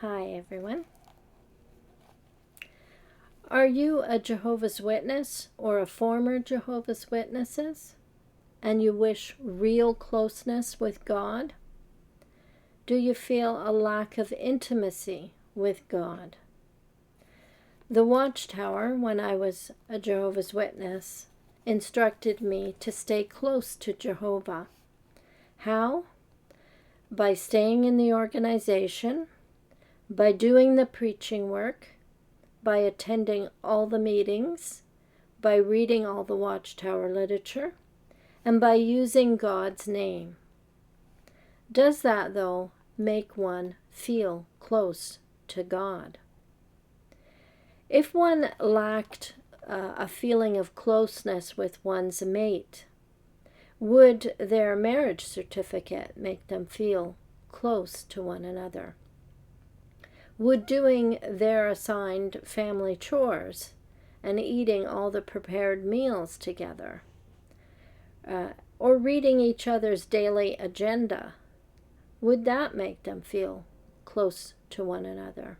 Hi, everyone. Are you a Jehovah's Witness or a former Jehovah's Witnesses, and you wish real closeness with God? Do you feel a lack of intimacy with God? The Watchtower, when I was a Jehovah's Witness, instructed me to stay close to Jehovah. How? By staying in the organization, by doing the preaching work, by attending all the meetings, by reading all the Watchtower literature, and by using God's name. Does that, though, make one feel close to God? If one lacked a feeling of closeness with one's mate, would their marriage certificate make them feel close to one another? Would doing their assigned family chores and eating all the prepared meals together, or reading each other's daily agenda, would that make them feel close to one another?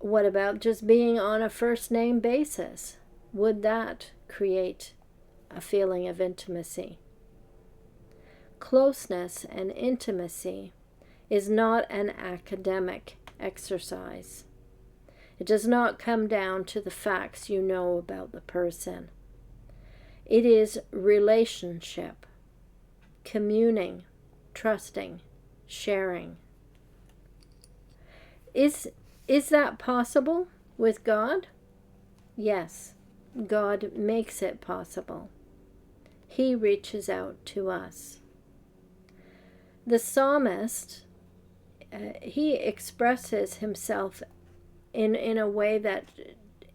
What about just being on a first name basis? Would that create a feeling of intimacy? Closeness and intimacy is not an academic exercise. It does not come down to the facts you know about the person. It is relationship, communing, trusting, sharing. Is that possible with God? Yes, God makes it possible. He reaches out to us. The psalmist, he expresses himself in a way that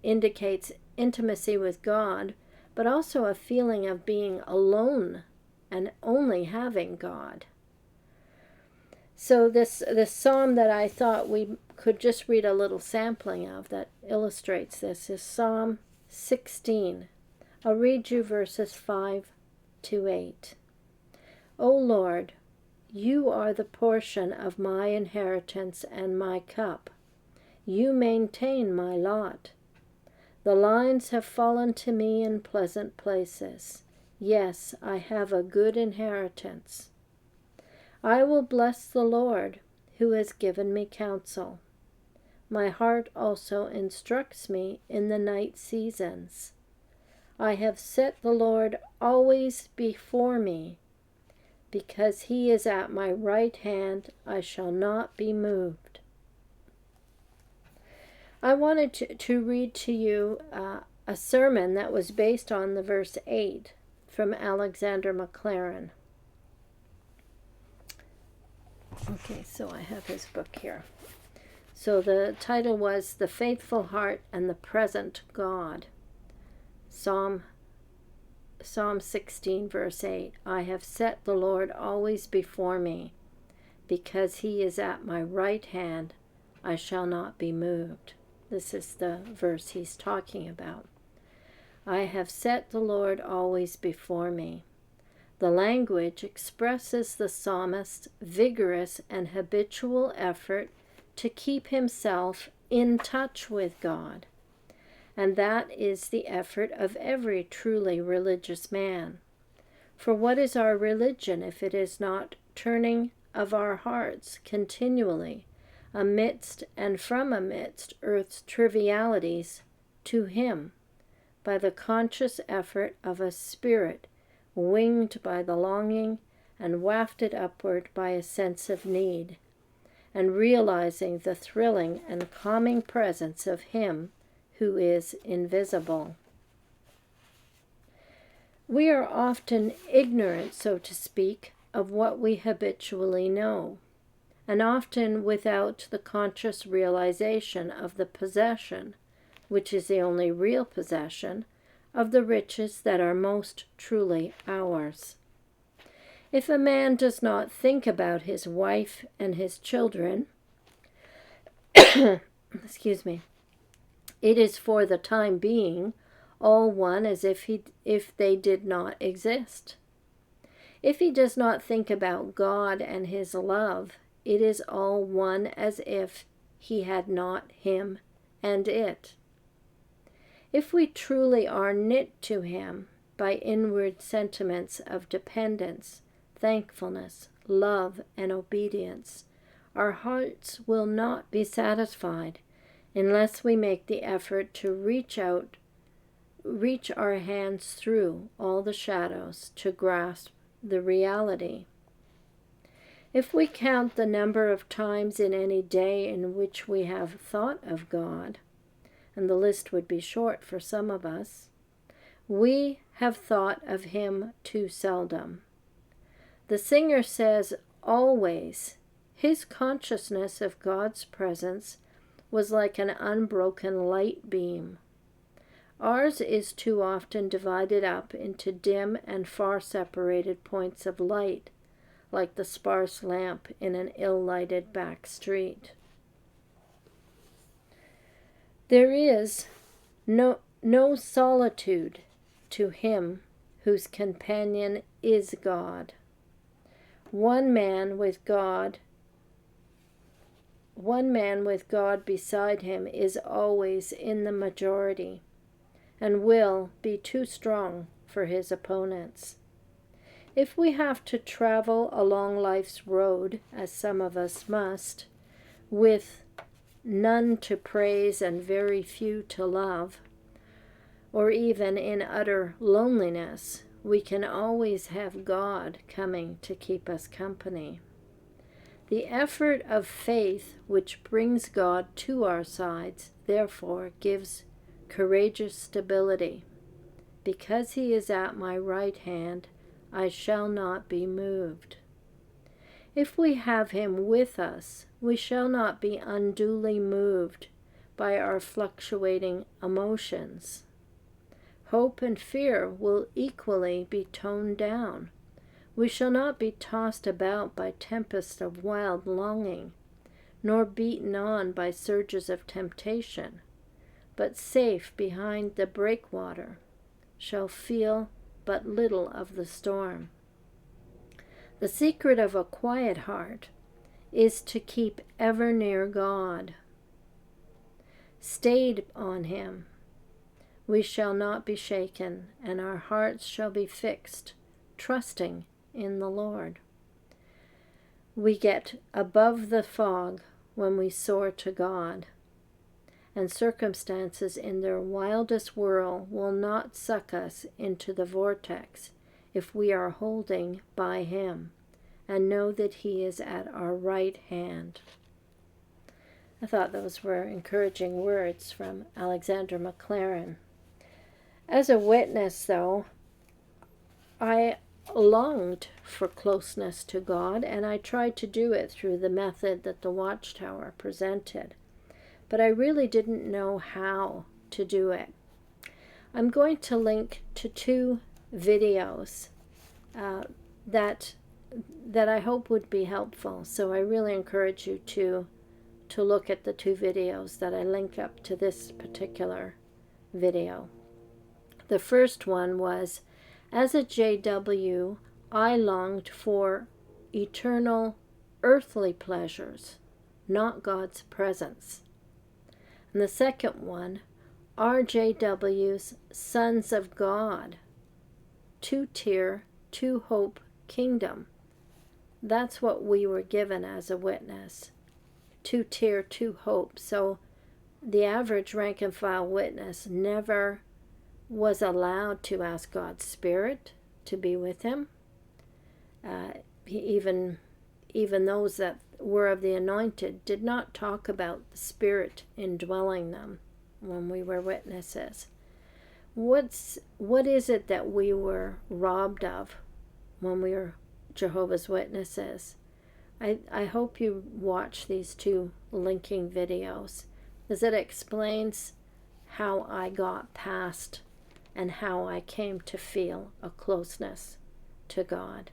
indicates intimacy with God, but also a feeling of being alone and only having God. So this psalm that I thought we could just read a little sampling of that illustrates this is Psalm 16. I'll read you verses 5 to 8. O Lord, you are the portion of my inheritance and my cup. You maintain my lot. The lines have fallen to me in pleasant places. Yes, I have a good inheritance. I will bless the Lord, who has given me counsel. My heart also instructs me in the night seasons. I have set the Lord always before me. Because he is at my right hand, I shall not be moved. I wanted to read to you a sermon that was based on the verse 8 from Alexander Maclaren. Okay, so I have his book here. So the title was The Faithful Heart and the Present God. Psalm 16, verse 8. I have set the Lord always before me. Because he is at my right hand, I shall not be moved. This is the verse he's talking about. I have set the Lord always before me. The language expresses the psalmist's vigorous and habitual effort to keep himself in touch with God. And that is the effort of every truly religious man. For what is our religion if it is not turning of our hearts continually, amidst and from amidst earth's trivialities, to him, by the conscious effort of a spirit winged by the longing and wafted upward by a sense of need, and realizing the thrilling and calming presence of him who is invisible. We are often ignorant, so to speak, of what we habitually know, and often without the conscious realization of the possession, which is the only real possession, of the riches that are most truly ours. If a man does not think about his wife and his children, excuse me, it is for the time being all one as if they did not exist. If he does not think about God and his love, it is all one as if he had not him and it. If we truly are knit to him by inward sentiments of dependence, thankfulness, love, and obedience, our hearts will not be satisfied unless we make the effort to reach our hands through all the shadows to grasp the reality. If we count the number of times in any day in which we have thought of God, and the list would be short for some of us, we have thought of him too seldom. The singer says, always, his consciousness of God's presence was like an unbroken light beam. Ours is too often divided up into dim and far separated points of light, like the sparse lamp in an ill-lighted back street. There is no solitude to him whose companion is God. One man with God beside him is always in the majority and will be too strong for his opponents. If we have to travel along life's road, as some of us must, with none to praise and very few to love, or even in utter loneliness, we can always have God coming to keep us company. The effort of faith which brings God to our sides, therefore, gives courageous stability. Because he is at my right hand, I shall not be moved. If we have him with us, we shall not be unduly moved by our fluctuating emotions. Hope and fear will equally be toned down. We shall not be tossed about by tempests of wild longing, nor beaten on by surges of temptation, but safe behind the breakwater, shall feel but little of the storm. The secret of a quiet heart is to keep ever near God. Stayed on him, we shall not be shaken, and our hearts shall be fixed, trusting in the Lord. We get above the fog when we soar to God, and circumstances in their wildest whirl will not suck us into the vortex if we are holding by him and know that he is at our right hand. I thought those were encouraging words from Alexander Maclaren. As a witness, though, I longed for closeness to God, and I tried to do it through the method that the Watchtower presented. But I really didn't know how to do it. I'm going to link to 2 videos that I hope would be helpful. So I really encourage you to look at the 2 videos that I link up to this particular video. The first one was, as a JW, I longed for eternal earthly pleasures, not God's presence. And the second one, RJW's Sons of God, 2-tier, 2-hope kingdom. That's what we were given as a witness. 2-tier, 2-hope. So the average rank and file witness never was allowed to ask God's Spirit to be with him. Even those that were of the anointed did not talk about the Spirit indwelling them when we were witnesses. What is it that we were robbed of when we were Jehovah's Witnesses? I hope you watch these 2 linking videos, as it explains how I got past and how I came to feel a closeness to God.